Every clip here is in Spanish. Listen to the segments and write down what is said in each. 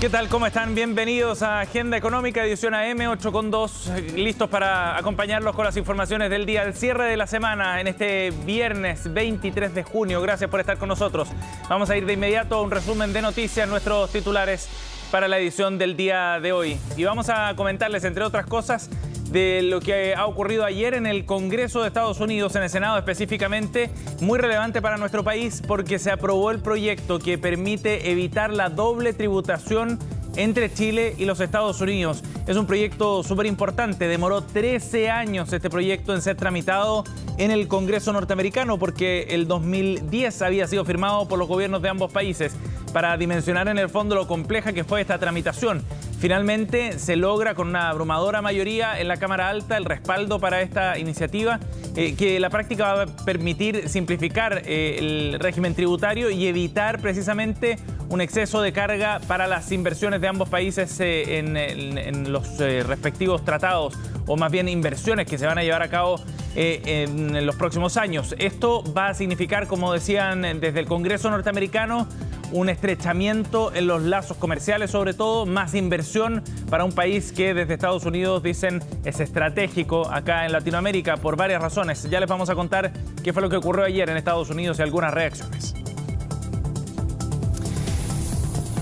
¿Qué tal? ¿Cómo están? Bienvenidos a Agenda Económica, edición AM 8:2, listos para acompañarlos con las informaciones del día, el cierre de la semana en este viernes 23 de junio. Gracias por estar con nosotros. Vamos a ir de inmediato a un resumen de noticias, nuestros titulares para la edición del día de hoy. Y vamos a comentarles, entre otras cosas, de lo que ha ocurrido ayer en el Congreso de Estados Unidos, en el Senado específicamente, muy relevante para nuestro país porque se aprobó el proyecto que permite evitar la doble tributación entre Chile y los Estados Unidos. Es un proyecto súper importante, demoró 13 años este proyecto en ser tramitado en el Congreso norteamericano porque el 2010 había sido firmado por los gobiernos de ambos países para dimensionar en el fondo lo compleja que fue esta tramitación. Finalmente se logra con una abrumadora mayoría en la Cámara Alta el respaldo para esta iniciativa que en la práctica va a permitir simplificar el régimen tributario y evitar precisamente un exceso de carga para las inversiones de ambos países en los respectivos tratados, o más bien inversiones que se van a llevar a cabo en los próximos años. Esto va a significar, como decían desde el Congreso norteamericano, un estrechamiento en los lazos comerciales, sobre todo, más inversión para un país que desde Estados Unidos dicen es estratégico acá en Latinoamérica por varias razones. Ya les vamos a contar qué fue lo que ocurrió ayer en Estados Unidos y algunas reacciones.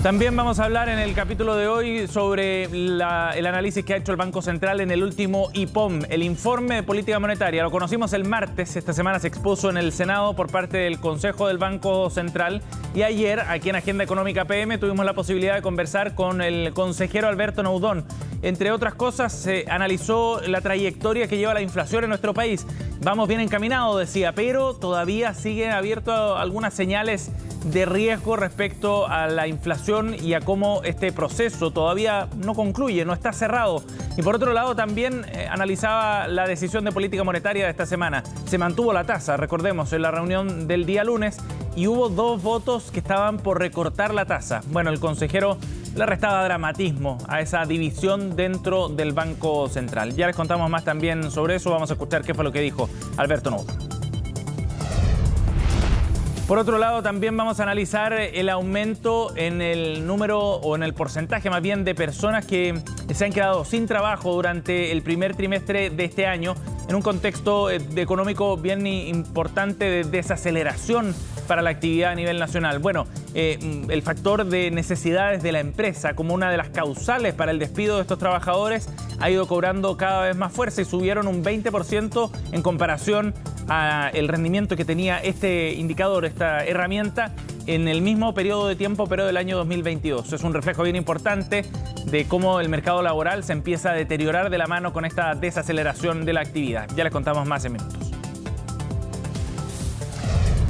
También vamos a hablar en el capítulo de hoy sobre el análisis que ha hecho el Banco Central en el último IPOM, el informe de política monetaria. Lo conocimos el martes, esta semana se expuso en el Senado por parte del Consejo del Banco Central y ayer aquí en Agenda Económica PM tuvimos la posibilidad de conversar con el consejero Alberto Naudón. Entre otras cosas, se analizó la trayectoria que lleva la inflación en nuestro país. Vamos bien encaminados, decía, pero todavía siguen abiertas algunas señales de riesgo respecto a la inflación y a cómo este proceso todavía no concluye, no está cerrado. Y por otro lado también analizaba la decisión de política monetaria de esta semana. Se mantuvo la tasa, recordemos, en la reunión del día lunes y hubo 2 votos que estaban por recortar la tasa. Bueno, el consejero le restaba dramatismo a esa división dentro del Banco Central. Ya les contamos más también sobre eso, vamos a escuchar qué fue lo que dijo Alberto Naudón. Por otro lado, también vamos a analizar el aumento en el número o en el porcentaje más bien de personas que se han quedado sin trabajo durante el primer trimestre de este año en un contexto económico bien importante de desaceleración para la actividad a nivel nacional. Bueno, el factor de necesidades de la empresa como una de las causales para el despido de estos trabajadores ha ido cobrando cada vez más fuerza y subieron un 20% en comparación al rendimiento que tenía este indicador, esta herramienta, en el mismo periodo de tiempo, pero del año 2022. Es un reflejo bien importante de cómo el mercado laboral se empieza a deteriorar de la mano con esta desaceleración de la actividad. Ya les contamos más en minutos.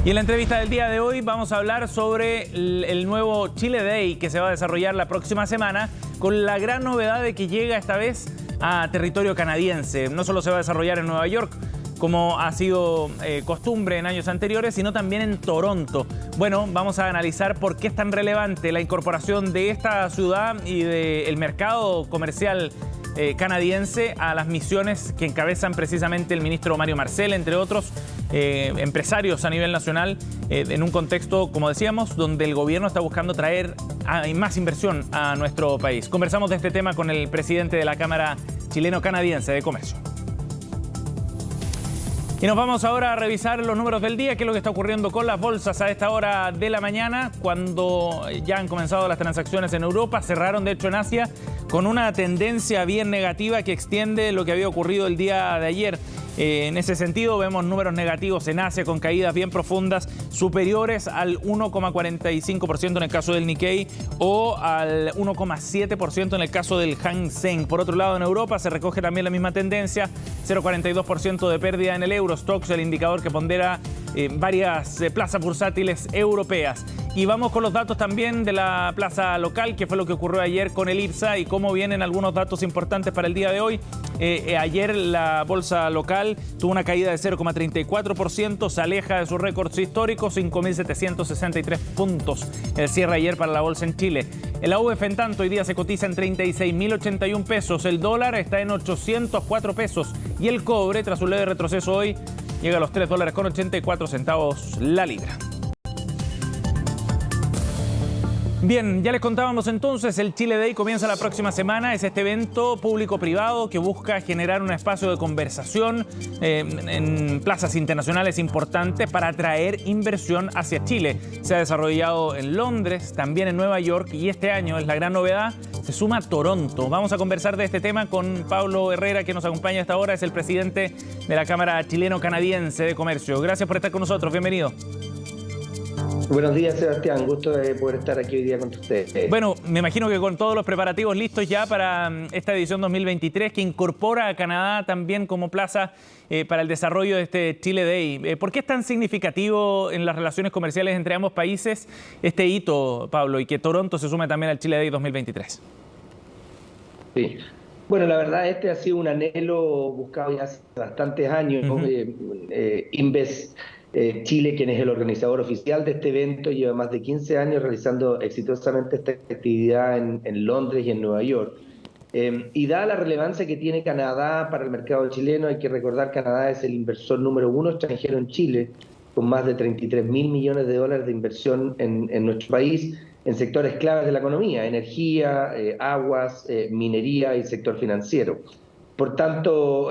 Y en la entrevista del día de hoy vamos a hablar sobre el nuevo Chile Day que se va a desarrollar la próxima semana, con la gran novedad de que llega esta vez a territorio canadiense. No solo se va a desarrollar en Nueva York, como ha sido costumbre en años anteriores, sino también en Toronto. Bueno, vamos a analizar por qué es tan relevante la incorporación de esta ciudad y del mercado comercial canadiense a las misiones que encabezan precisamente el ministro Mario Marcel, entre otros empresarios a nivel nacional, en un contexto, como decíamos, donde el gobierno está buscando traer más inversión a nuestro país. Conversamos de este tema con el presidente de la Cámara Chileno-Canadiense de Comercio. Y nos vamos ahora a revisar los números del día, qué es lo que está ocurriendo con las bolsas a esta hora de la mañana, cuando ya han comenzado las transacciones en Europa, cerraron de hecho en Asia con una tendencia bien negativa que extiende lo que había ocurrido el día de ayer. En ese sentido vemos números negativos en Asia con caídas bien profundas superiores al 1,45% en el caso del Nikkei o al 1,7% en el caso del Hang Seng. Por otro lado, en Europa se recoge también la misma tendencia, 0,42% de pérdida en el Eurostoxx, el indicador que pondera varias plazas bursátiles europeas. Y vamos con los datos también de la plaza local, que fue lo que ocurrió ayer con el IPSA y cómo vienen algunos datos importantes para el día de hoy. Ayer la bolsa local tuvo una caída de 0,34%, se aleja de sus récords históricos, 5.763 puntos. El cierre ayer para la bolsa en Chile. El AUF en tanto hoy día se cotiza en 36.081 pesos, el dólar está en 804 pesos y el cobre, tras un leve retroceso hoy, llega a los $3,84 la libra. Bien, ya les contábamos entonces, el Chile Day comienza la próxima semana. Es este evento público-privado que busca generar un espacio de conversación en plazas internacionales importantes para atraer inversión hacia Chile. Se ha desarrollado en Londres, también en Nueva York, y este año es la gran novedad, se suma Toronto. Vamos a conversar de este tema con Pablo Herrera, que nos acompaña a esta hora, es el presidente de la Cámara Chileno-Canadiense de Comercio. Gracias por estar con nosotros, bienvenido. Buenos días, Sebastián. Gusto de poder estar aquí hoy día con ustedes. Bueno, me imagino que con todos los preparativos listos ya para esta edición 2023, que incorpora a Canadá también como plaza para el desarrollo de este Chile Day. ¿Por qué es tan significativo en las relaciones comerciales entre ambos países este hito, Pablo, y que Toronto se sume también al Chile Day 2023? Sí. Bueno, la verdad este ha sido un anhelo buscado ya hace bastantes años. Inves Chile, quien es el organizador oficial de este evento, lleva más de 15 años realizando exitosamente esta actividad en Londres y en Nueva York. Y dada la relevancia que tiene Canadá para el mercado chileno, hay que recordar que Canadá es el inversor número 1 extranjero en Chile, con más de 33.000 millones de dólares de inversión en nuestro país, en sectores claves de la economía: energía, aguas, minería y sector financiero. Por tanto,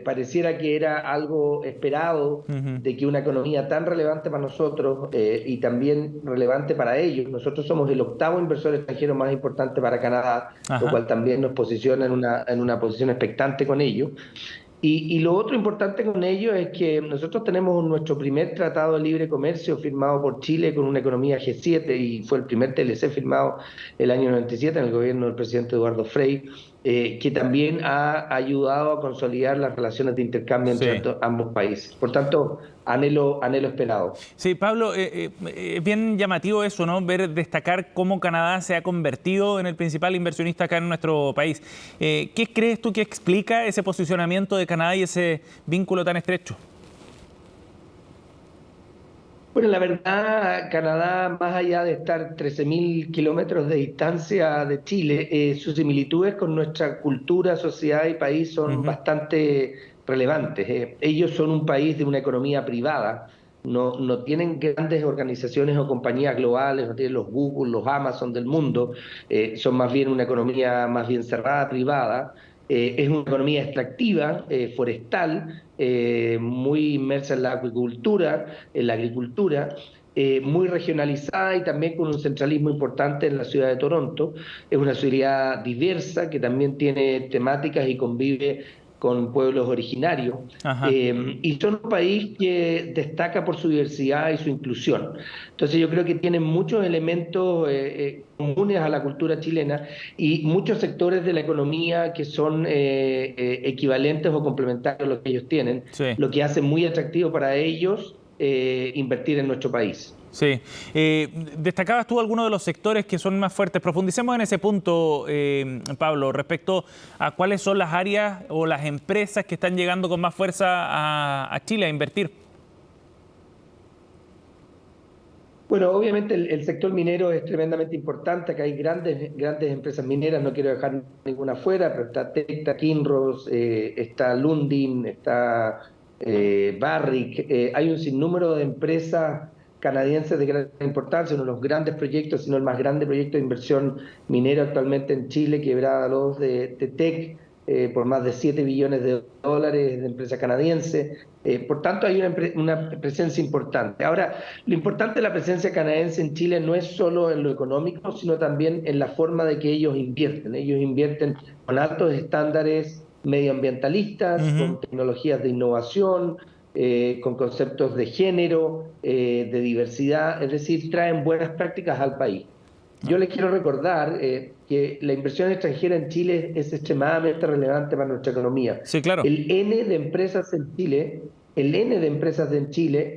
pareciera que era algo esperado de que una economía tan relevante para nosotros y también relevante para ellos. Nosotros somos el 8º inversor extranjero más importante para Canadá, lo cual también nos posiciona en una posición expectante con ellos. Y lo otro importante con ello es que nosotros tenemos nuestro primer tratado de libre comercio firmado por Chile con una economía G7, y fue el primer TLC firmado el año 97 en el gobierno del presidente Eduardo Frei, que también ha ayudado a consolidar las relaciones de intercambio entre ambos países. Por tanto, anhelo esperado. Sí, Pablo, es bien llamativo eso, ¿no? Destacar cómo Canadá se ha convertido en el principal inversionista acá en nuestro país. ¿Qué crees tú que explica ese posicionamiento de Canadá y ese vínculo tan estrecho? Bueno, la verdad, Canadá, más allá de estar 13.000 kilómetros de distancia de Chile, sus similitudes con nuestra cultura, sociedad y país son bastante relevantes. Ellos son un país de una economía privada, no tienen grandes organizaciones o compañías globales, no tienen los Google, los Amazon del mundo, son más bien una economía más bien cerrada, privada. Es una economía extractiva, forestal, muy inmersa en la acuicultura, en la agricultura, muy regionalizada y también con un centralismo importante en la ciudad de Toronto. Es una ciudad diversa que también tiene temáticas y convive con pueblos originarios, y son un país que destaca por su diversidad y su inclusión. Entonces yo creo que tienen muchos elementos comunes a la cultura chilena y muchos sectores de la economía que son equivalentes o complementarios a lo que ellos tienen, lo que hace muy atractivo para ellos invertir en nuestro país. Sí. Destacabas tú algunos de los sectores que son más fuertes. Profundicemos en ese punto, Pablo, respecto a cuáles son las áreas o las empresas que están llegando con más fuerza a Chile a invertir. Bueno, obviamente el sector minero es tremendamente importante. Acá hay grandes empresas mineras, no quiero dejar ninguna fuera, pero está Teck, Kinross, está Lundin, está Barrick. Hay un sinnúmero de empresas canadienses de gran importancia, uno de los grandes proyectos, sino el más grande proyecto de inversión minera actualmente en Chile, Quebrada Dos de Teck, por más de 7 billones de dólares, de empresa canadiense. Por tanto, hay una presencia importante. Ahora, lo importante de la presencia canadiense en Chile no es solo en lo económico, sino también en la forma de que ellos invierten. Ellos invierten con altos estándares medioambientalistas, con tecnologías de innovación, con conceptos de género, de diversidad, es decir, traen buenas prácticas al país. Yo les quiero recordar que la inversión extranjera en Chile es extremadamente relevante para nuestra economía. Sí, claro. El N de empresas en Chile,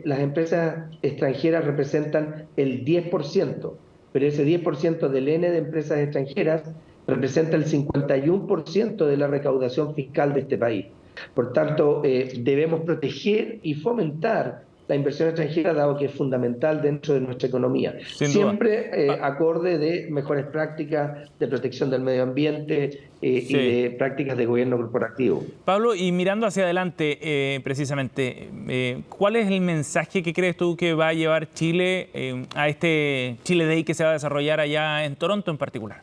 las empresas extranjeras representan el 10%, pero ese 10% del N de empresas extranjeras representa el 51% de la recaudación fiscal de este país. Por tanto, debemos proteger y fomentar la inversión extranjera, dado que es fundamental dentro de nuestra economía. Siempre acorde de mejores prácticas de protección del medio ambiente y de prácticas de gobierno corporativo. Pablo, y mirando hacia adelante, precisamente, ¿cuál es el mensaje que crees tú que va a llevar Chile a este Chile Day que se va a desarrollar allá en Toronto en particular?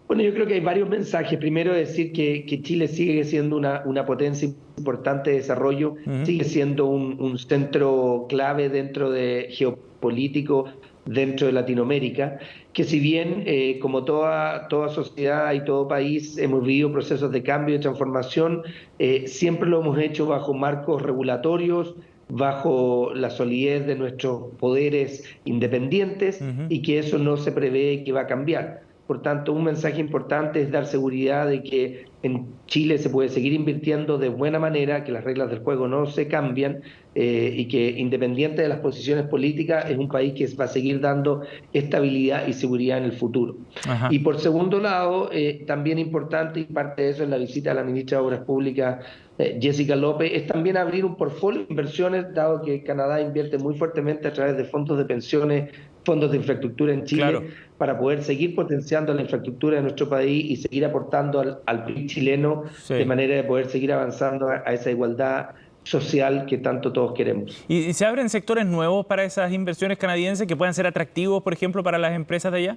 Bueno, yo creo que hay varios mensajes. Primero, decir que Chile sigue siendo una potencia importante de desarrollo, sigue siendo un centro clave dentro de geopolítico dentro de Latinoamérica, que si bien como toda sociedad y todo país hemos vivido procesos de cambio y de transformación, siempre lo hemos hecho bajo marcos regulatorios, bajo la solidez de nuestros poderes independientes y que eso no se prevé que va a cambiar. Por tanto, un mensaje importante es dar seguridad de que en Chile se puede seguir invirtiendo de buena manera, que las reglas del juego no se cambian y que independiente de las posiciones políticas es un país que va a seguir dando estabilidad y seguridad en el futuro. Y por segundo lado, también importante, y parte de eso es la visita de la ministra de Obras Públicas, Jessica López, es también abrir un portfolio de inversiones, dado que Canadá invierte muy fuertemente a través de fondos de pensiones, fondos de infraestructura en Chile, para poder seguir potenciando la infraestructura de nuestro país y seguir aportando al PIB chileno de manera de poder seguir avanzando a esa igualdad social que tanto todos queremos. ¿Y se abren sectores nuevos para esas inversiones canadienses que puedan ser atractivos, por ejemplo, para las empresas de allá?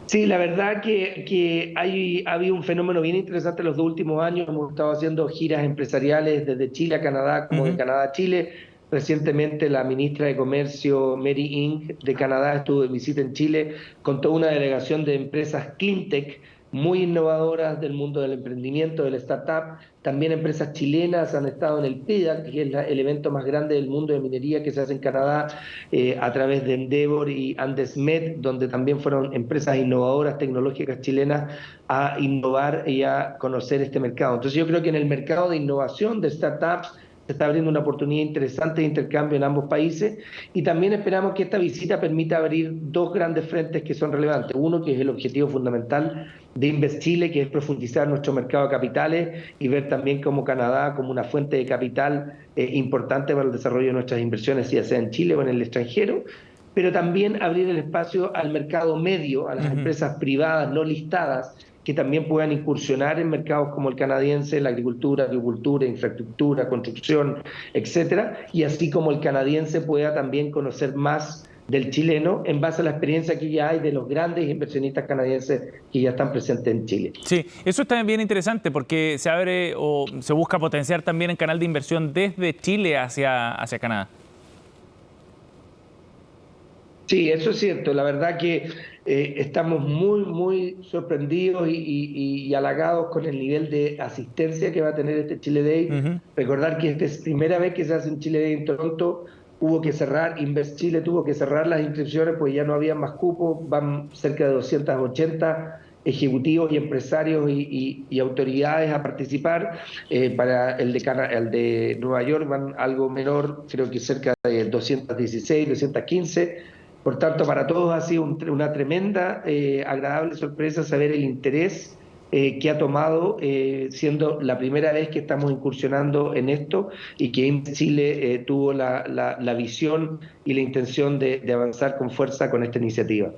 Sí, la verdad que ha habido un fenómeno bien interesante en los 2 últimos años. Hemos estado haciendo giras empresariales desde Chile a Canadá, como de Canadá a Chile. Recientemente la ministra de Comercio, Mary Ng, de Canadá, estuvo de visita en Chile con toda una delegación de empresas cleantech muy innovadoras del mundo del emprendimiento, del startup. También empresas chilenas han estado en el PIDAC, que es el evento más grande del mundo de minería que se hace en Canadá, a través de Endeavor y Andesmet, donde también fueron empresas innovadoras tecnológicas chilenas a innovar y a conocer este mercado. Entonces yo creo que en el mercado de innovación, de startups, se está abriendo una oportunidad interesante de intercambio en ambos países y también esperamos que esta visita permita abrir 2 grandes frentes que son relevantes. Uno, que es el objetivo fundamental de Invest Chile, que es profundizar nuestro mercado de capitales y ver también como Canadá como una fuente de capital importante para el desarrollo de nuestras inversiones, ya sea en Chile o en el extranjero, pero también abrir el espacio al mercado medio, a las empresas privadas no listadas, que también puedan incursionar en mercados como el canadiense, la agricultura, infraestructura, construcción, etcétera, y así como el canadiense pueda también conocer más del chileno en base a la experiencia que ya hay de los grandes inversionistas canadienses que ya están presentes en Chile. Sí, eso está bien interesante porque se abre o se busca potenciar también el canal de inversión desde Chile hacia Canadá. Sí, eso es cierto. La verdad que estamos muy sorprendidos y halagados con el nivel de asistencia que va a tener este Chile Day. Recordar que esta es la primera vez que se hace un Chile Day en Toronto. Hubo que cerrar, Invest Chile tuvo que cerrar las inscripciones, pues ya no había más cupos. Van cerca de 280 ejecutivos y empresarios y autoridades a participar. Para el de Nueva York van algo menor, creo que cerca de 216, 215. Por tanto, para todos ha sido una tremenda, agradable sorpresa saber el interés que ha tomado, siendo la primera vez que estamos incursionando en esto y que Chile tuvo la visión y la intención de avanzar con fuerza con esta iniciativa.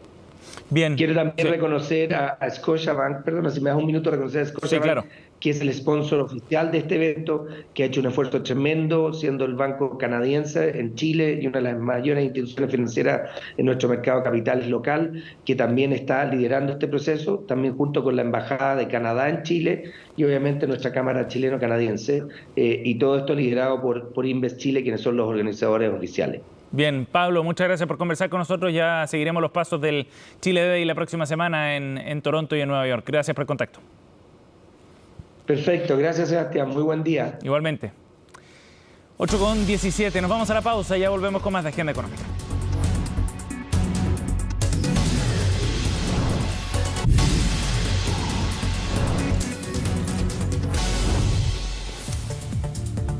Bien. Quiero también reconocer a Scotiabank, perdona si me das un minuto, reconocer a Scotiabank, que es el sponsor oficial de este evento, que ha hecho un esfuerzo tremendo, siendo el banco canadiense en Chile y una de las mayores instituciones financieras en nuestro mercado de capitales local, que también está liderando este proceso, también junto con la Embajada de Canadá en Chile y obviamente nuestra Cámara Chileno-Canadiense, y todo esto liderado por Invest Chile, quienes son los organizadores oficiales. Bien, Pablo, muchas gracias por conversar con nosotros. Ya seguiremos los pasos del Chile Day la próxima semana en Toronto y en Nueva York. Gracias por el contacto. Perfecto, gracias Sebastián, muy buen día. Igualmente. 8:17, nos vamos a la pausa y ya volvemos con más de Agenda Económica.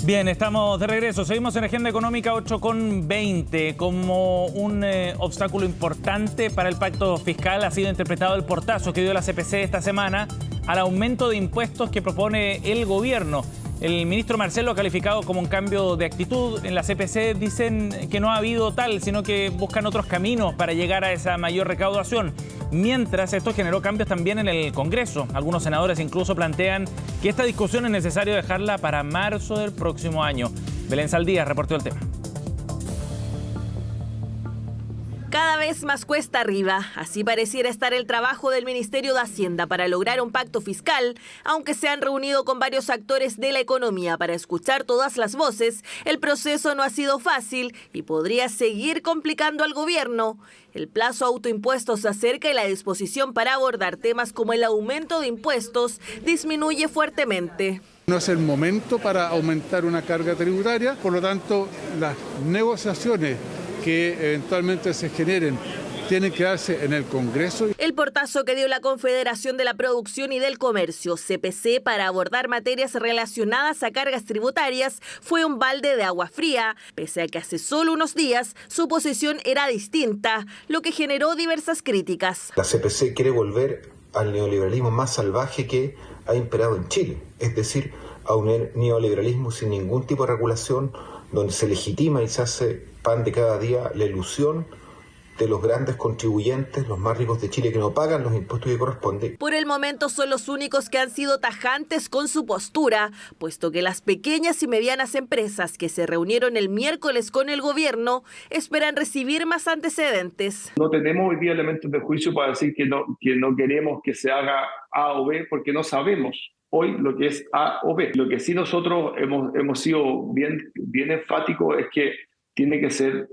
Bien, estamos de regreso. Seguimos en Agenda Económica 8:20. Como un obstáculo importante para el pacto fiscal ha sido interpretado el portazo que dio la CPC esta semana al aumento de impuestos que propone el gobierno. El ministro Marcel lo ha calificado como un cambio de actitud. En la CPC dicen que no ha habido tal, sino que buscan otros caminos para llegar a esa mayor recaudación. Mientras, esto generó cambios también en el Congreso. Algunos senadores incluso plantean que esta discusión es necesario dejarla para marzo del próximo año. Belén Saldías reportó el tema. Cada vez más cuesta arriba. Así pareciera estar el trabajo del Ministerio de Hacienda para lograr un pacto fiscal. Aunque se han reunido con varios actores de la economía para escuchar todas las voces, el proceso no ha sido fácil y podría seguir complicando al gobierno. El plazo a autoimpuestos se acerca y la disposición para abordar temas como el aumento de impuestos disminuye fuertemente. No es el momento para aumentar una carga tributaria, por lo tanto, las negociaciones que eventualmente se generen tienen que darse en el Congreso. El portazo que dio la Confederación de la Producción y del Comercio, CPC, para abordar materias relacionadas a cargas tributarias fue un balde de agua fría, pese a que hace solo unos días su posición era distinta, lo que generó diversas críticas. La CPC quiere volver al neoliberalismo más salvaje que ha imperado en Chile, es decir, a un neoliberalismo sin ningún tipo de regulación, donde se legitima y se hace pan de cada día la ilusión de los grandes contribuyentes, los más ricos de Chile, que no pagan los impuestos que corresponden. Por el momento son los únicos que han sido tajantes con su postura, puesto que las pequeñas y medianas empresas que se reunieron el miércoles con el gobierno esperan recibir más antecedentes. No tenemos hoy día elementos de juicio para decir que no queremos que se haga A o B, porque no sabemos hoy lo que es A o B. Lo que sí nosotros hemos sido bien enfáticos es que tiene que ser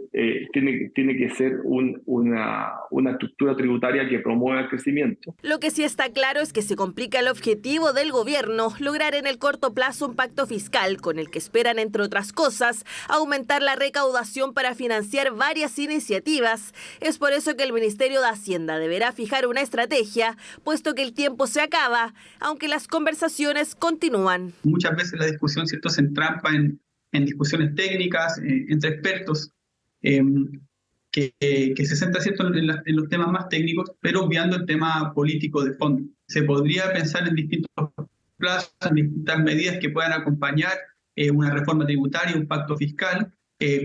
una estructura tributaria que promueva el crecimiento. Lo que sí está claro es que se complica el objetivo del gobierno, lograr en el corto plazo un pacto fiscal con el que esperan, entre otras cosas, aumentar la recaudación para financiar varias iniciativas. Es por eso que el Ministerio de Hacienda deberá fijar una estrategia, puesto que el tiempo se acaba, aunque las conversaciones continúan. Muchas veces la discusión, ¿cierto?, se entrampa en discusiones técnicas entre expertos que se centra, ¿cierto?, en los temas más técnicos, pero obviando el tema político de fondo. Se podría pensar en distintos plazos, en distintas medidas que puedan acompañar una reforma tributaria, un pacto fiscal,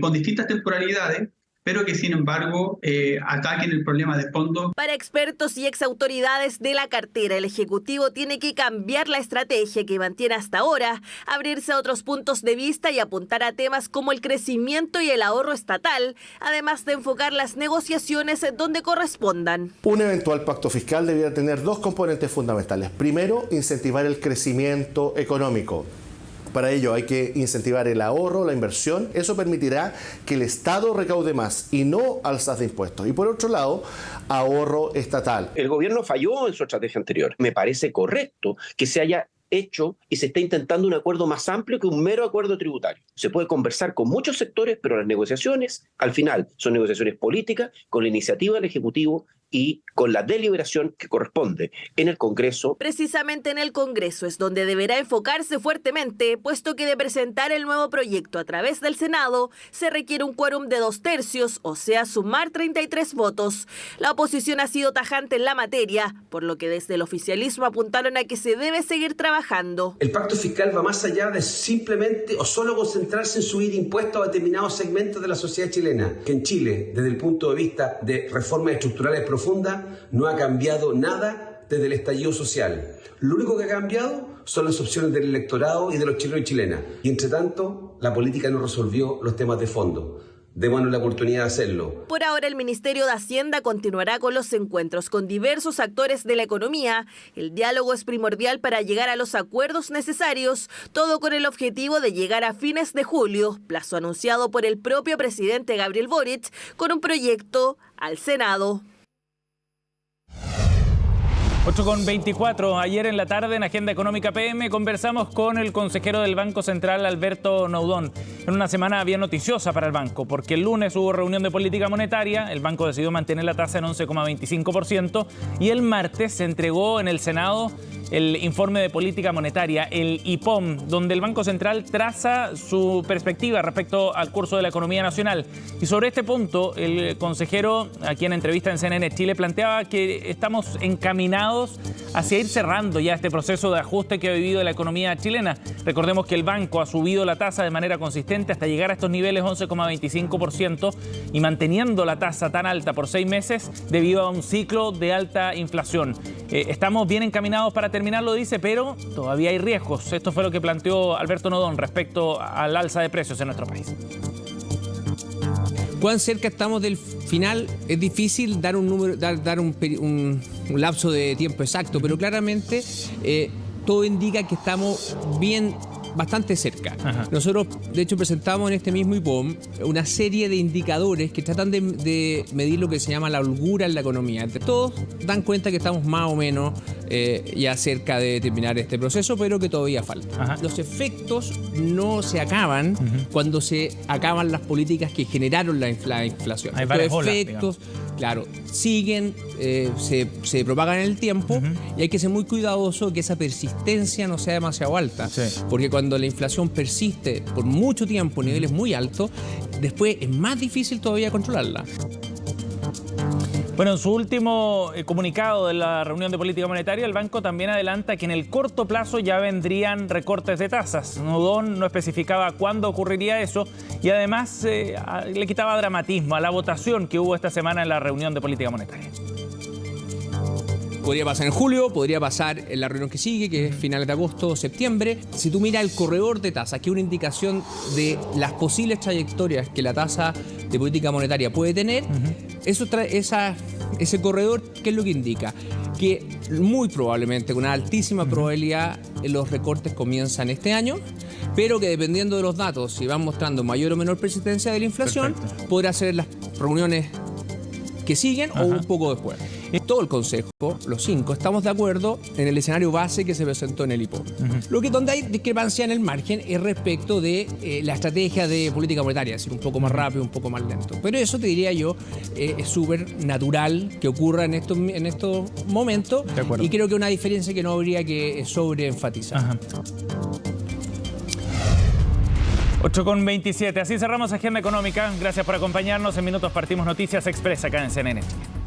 con distintas temporalidades, pero que sin embargo ataquen el problema de fondo. Para expertos y exautoridades de la cartera, el Ejecutivo tiene que cambiar la estrategia que mantiene hasta ahora, abrirse a otros puntos de vista y apuntar a temas como el crecimiento y el ahorro estatal, además de enfocar las negociaciones donde correspondan. Un eventual pacto fiscal debería tener dos componentes fundamentales. Primero, incentivar el crecimiento económico. Para ello hay que incentivar el ahorro, la inversión. Eso permitirá que el Estado recaude más y no alzas de impuestos. Y por otro lado, ahorro estatal. El gobierno falló en su estrategia anterior. Me parece correcto que se haya hecho y se está intentando un acuerdo más amplio que un mero acuerdo tributario. Se puede conversar con muchos sectores, pero las negociaciones, al final, son negociaciones políticas con la iniciativa del Ejecutivo y con la deliberación que corresponde en el Congreso. Precisamente en el Congreso es donde deberá enfocarse fuertemente, puesto que de presentar el nuevo proyecto a través del Senado se requiere un quórum de 2/3, o sea, sumar 33 votos. La oposición ha sido tajante en la materia, por lo que desde el oficialismo apuntaron a que se debe seguir trabajando. El pacto fiscal va más allá de simplemente o solo concentrarse en subir impuestos a determinados segmentos de la sociedad chilena. Que en Chile, desde el punto de vista de reformas estructurales profundas, no ha cambiado nada desde el estallido social. Lo único que ha cambiado son las opciones del electorado y de los chilenos y chilenas. Y entre tanto, la política no resolvió los temas de fondo. Démonos la oportunidad de hacerlo. Por ahora, el Ministerio de Hacienda continuará con los encuentros con diversos actores de la economía. El diálogo es primordial para llegar a los acuerdos necesarios, todo con el objetivo de llegar a fines de julio, plazo anunciado por el propio presidente Gabriel Boric, con un proyecto al Senado. 8:24. Ayer en la tarde en Agenda Económica PM conversamos con el consejero del Banco Central, Alberto Noudón. En una semana bien noticiosa para el banco, porque el lunes hubo reunión de política monetaria, el banco decidió mantener la tasa en 11,25% y el martes se entregó en el Senado el informe de política monetaria, el IPOM, donde el Banco Central traza su perspectiva respecto al curso de la economía nacional. Y sobre este punto, el consejero, aquí en entrevista en CNN Chile, planteaba que estamos encaminados encaminados hacia ir cerrando ya este proceso de ajuste que ha vivido la economía chilena. Recordemos que el banco ha subido la tasa de manera consistente hasta llegar a estos niveles 11,25% y manteniendo la tasa tan alta por 6 meses debido a un ciclo de alta inflación. Estamos bien encaminados para terminarlo, dice, pero todavía hay riesgos. Esto fue lo que planteó Alberto Nodón respecto al alza de precios en nuestro país. ¿Cuán cerca estamos del final? Es difícil dar un número, dar un lapso de tiempo exacto, pero claramente todo indica que estamos bastante cerca. Ajá. Nosotros, de hecho, presentamos en este mismo IPOM una serie de indicadores que tratan de medir lo que se llama la holgura en la economía. Entre todos dan cuenta que estamos más o menos ya cerca de terminar este proceso, pero que todavía falta. Ajá. Los efectos no se acaban cuando se acaban las políticas que generaron la inflación. Hay varias olas, efectos, claro, siguen, se propagan en el tiempo y hay que ser muy cuidadoso que esa persistencia no sea demasiado alta. Sí. Porque cuando la inflación persiste por mucho tiempo, niveles muy altos, después es más difícil todavía controlarla. Bueno, en su último comunicado de la reunión de política monetaria, el banco también adelanta que en el corto plazo ya vendrían recortes de tasas. Nodón no especificaba cuándo ocurriría eso y además le quitaba dramatismo a la votación que hubo esta semana en la reunión de política monetaria. Podría pasar en julio, podría pasar en la reunión que sigue, que es finales de agosto o septiembre. Si tú miras el corredor de tasas, que es una indicación de las posibles trayectorias que la tasa de política monetaria puede tener, ese corredor, ¿qué es lo que indica? Que muy probablemente, con una altísima probabilidad, los recortes comienzan este año, pero que dependiendo de los datos, si van mostrando mayor o menor persistencia de la inflación, podrá ser las reuniones que siguen o un poco después. Todo el Consejo, los 5, estamos de acuerdo en el escenario base que se presentó en el IPOM. Lo que donde hay discrepancia en el margen es respecto de la estrategia de política monetaria, es decir, un poco más rápido, un poco más lento. Pero eso te diría yo, es súper natural que ocurra en estos momentos y creo que una diferencia que no habría que sobreenfatizar. 8:27. Así cerramos Agenda Económica. Gracias por acompañarnos. En minutos partimos Noticias Express acá en CNN Chile.